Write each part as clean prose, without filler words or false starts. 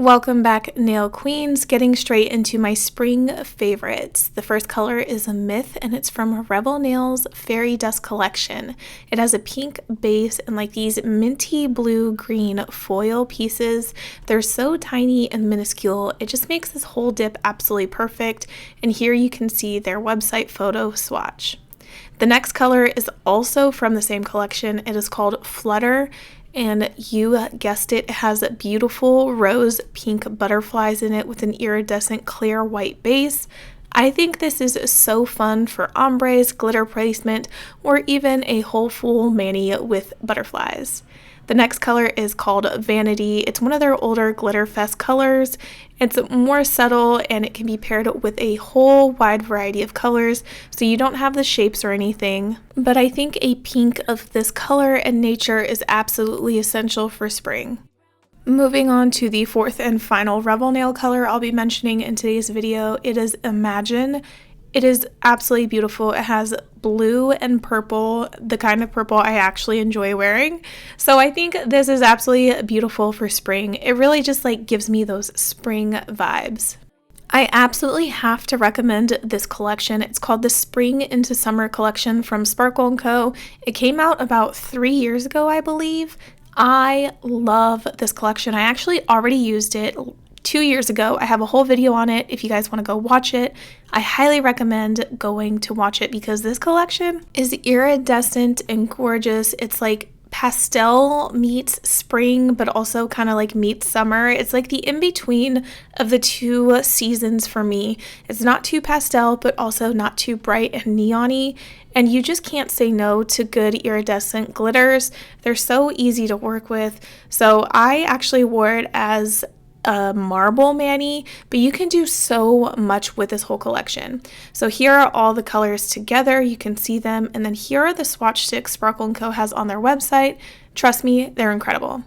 Welcome back, Nail Queens. Getting straight into my spring favorites. The first color is a Myth, and it's from Revel Nail's Fairy Dust collection. It has a pink base and like these minty blue-green foil pieces. They're so tiny and minuscule. It just makes this whole dip absolutely perfect. And here you can see their website photo swatch. The next color is also from the same collection. It is called Flutter. And you guessed it, it has beautiful rose pink butterflies in it with an iridescent clear white base. I think this is so fun for ombres, glitter placement, or even a whole full mani with butterflies. The next color is called Vanity. It's one of their older Glitter Fest colors. It's more subtle and it can be paired with a whole wide variety of colors, so you don't have the shapes or anything. But I think a pink of this color and nature is absolutely essential for spring. Moving on to the fourth and final Revel Nail color I'll be mentioning in today's video, it is Imagine. It is absolutely beautiful. It has blue and purple, the kind of purple I actually enjoy wearing. So I think this is absolutely beautiful for spring. It really just like gives me those spring vibes. I absolutely have to recommend this collection. It's called the Spring into Summer collection from Sparkle & Co. It came out about 3 years ago, I believe. I love this collection. I actually already used it 2 years ago. I have a whole video on it if you guys want to go watch it. I highly recommend going to watch it because this collection is iridescent and gorgeous. It's like pastel meets spring, but also kind of like meets summer. It's like the in-between of the two seasons for me. It's not too pastel, but also not too bright and neon-y. And you just can't say no to good iridescent glitters. They're so easy to work with. So I actually wore it as a marble mani, but you can do so much with this whole collection. So here are all the colors together. You can see them. And then here are the swatch sticks Sparkle & Co. has on their website. Trust me, they're incredible.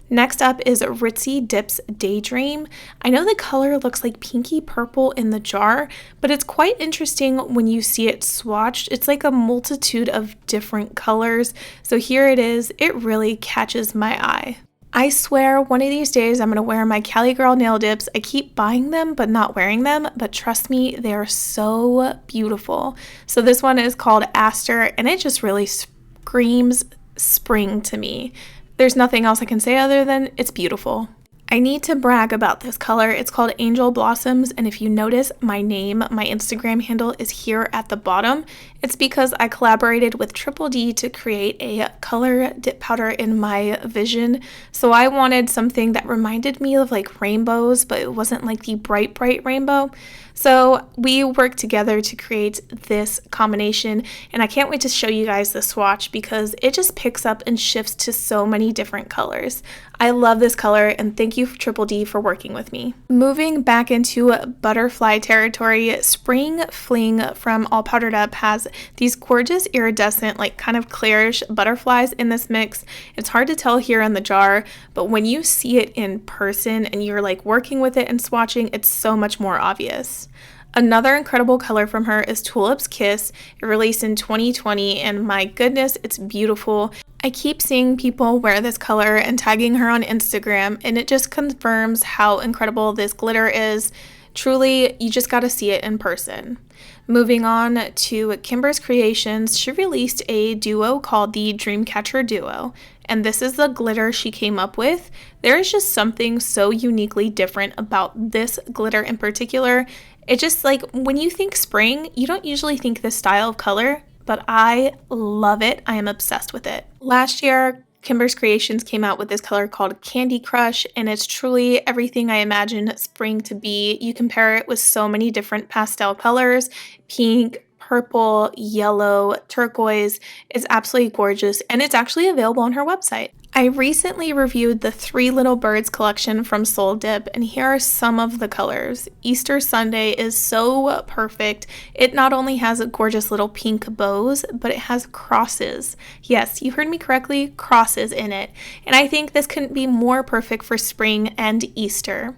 Next up is Ritzy Dips Daydream. I know the color looks like pinky purple in the jar, but it's quite interesting when you see it swatched. It's like a multitude of different colors. So here it is. It really catches my eye. I swear one of these days I'm going to wear my Cali Girl nail dips. I keep buying them but not wearing them, but trust me, they are so beautiful. So this one is called Aster and it just really screams spring to me. There's nothing else I can say other than it's beautiful. I need to brag about this color. It's called Angel Blossoms, and if you notice, my name, my Instagram handle is here at the bottom. It's because I collaborated with Triple D to create a color dip powder in my vision. So I wanted something that reminded me of like rainbows, but it wasn't like the bright rainbow. So we worked together to create this combination, and I can't wait to show you guys the swatch because it just picks up and shifts to so many different colors. I love this color, and thank you Triple D for working with me. Moving back into butterfly territory, Spring Fling from All Powdered Up has these gorgeous iridescent, like kind of clearish butterflies in this mix. It's hard to tell here in the jar, but when you see it in person and you're like working with it and swatching, it's so much more obvious. Another incredible color from her is Tulip's Kiss. It released in 2020 and my goodness, it's beautiful. I keep seeing people wear this color and tagging her on Instagram, and it just confirms how incredible this glitter is. Truly, you just got to see it in person. Moving on to Kimberz Kreations, she released a duo called the Dreamcatcher Duo, and this is the glitter she came up with. There is just something so uniquely different about this glitter in particular. It just like when you think spring, you don't usually think this style of color, but I love it. I am obsessed with it. Last year, Kimberz Kreations came out with this color called Candy Crush, and it's truly everything I imagine spring to be. You can pair it with so many different pastel colors, pink, purple, yellow, turquoise. It's absolutely gorgeous, and it's actually available on her website. I recently reviewed the Three Little Birds collection from Soul Dip, and here are some of the colors. Easter Sunday is so perfect. It not only has gorgeous little pink bows, but it has crosses. Yes, you heard me correctly, crosses in it. And I think this couldn't be more perfect for spring and Easter.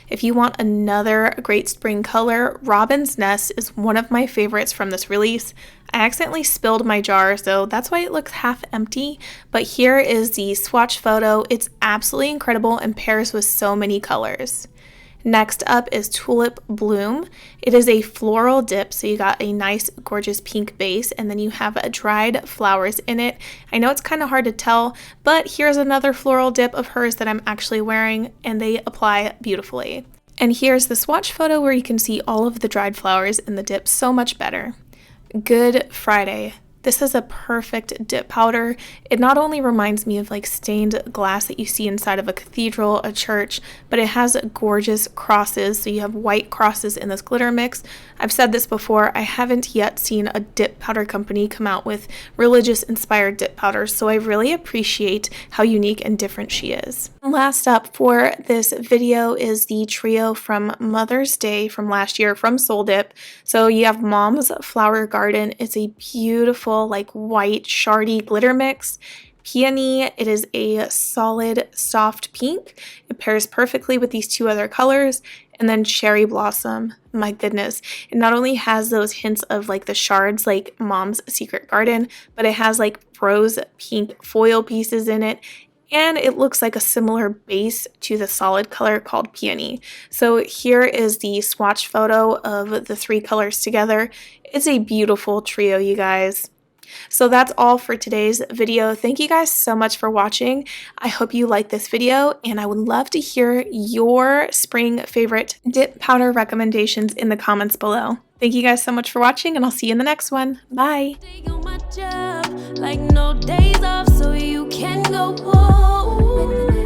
If you want another great spring color, Robin's Nest is one of my favorites from this release. I accidentally spilled my jar, so that's why it looks half empty, but here is the swatch photo. It's absolutely incredible and pairs with so many colors. Next up is Tulip Bloom. It is a floral dip, so you got a nice gorgeous pink base and then you have dried flowers in it. I know it's kind of hard to tell, but here's another floral dip of hers that I'm actually wearing and they apply beautifully. And here's the swatch photo where you can see all of the dried flowers in the dip so much better. Good Friday. This is a perfect dip powder. It not only reminds me of like stained glass that you see inside of a cathedral, a church, but it has gorgeous crosses. So you have white crosses in this glitter mix. I've said this before, I haven't yet seen a dip powder company come out with religious inspired dip powders, so I really appreciate how unique and different she is. Last up for this video is the trio from Mother's Day from last year from Soul Dip. So you have Mom's Flower Garden. It's a beautiful like white shardy glitter mix. Peony, it is a solid soft pink. It pairs perfectly with these two other colors. And then Cherry Blossom, my goodness, it not only has those hints of like the shards like Mom's Secret Garden, but it has like rose pink foil pieces in it. And it looks like a similar base to the solid color called Peony. So here is the swatch photo of the three colors together. It's a beautiful trio, you guys. So that's all for today's video. Thank you guys so much for watching. I hope you liked this video and I would love to hear your spring favorite dip powder recommendations in the comments below. Thank you guys so much for watching and I'll see you in the next one. Bye! Like no days off, so you can go home.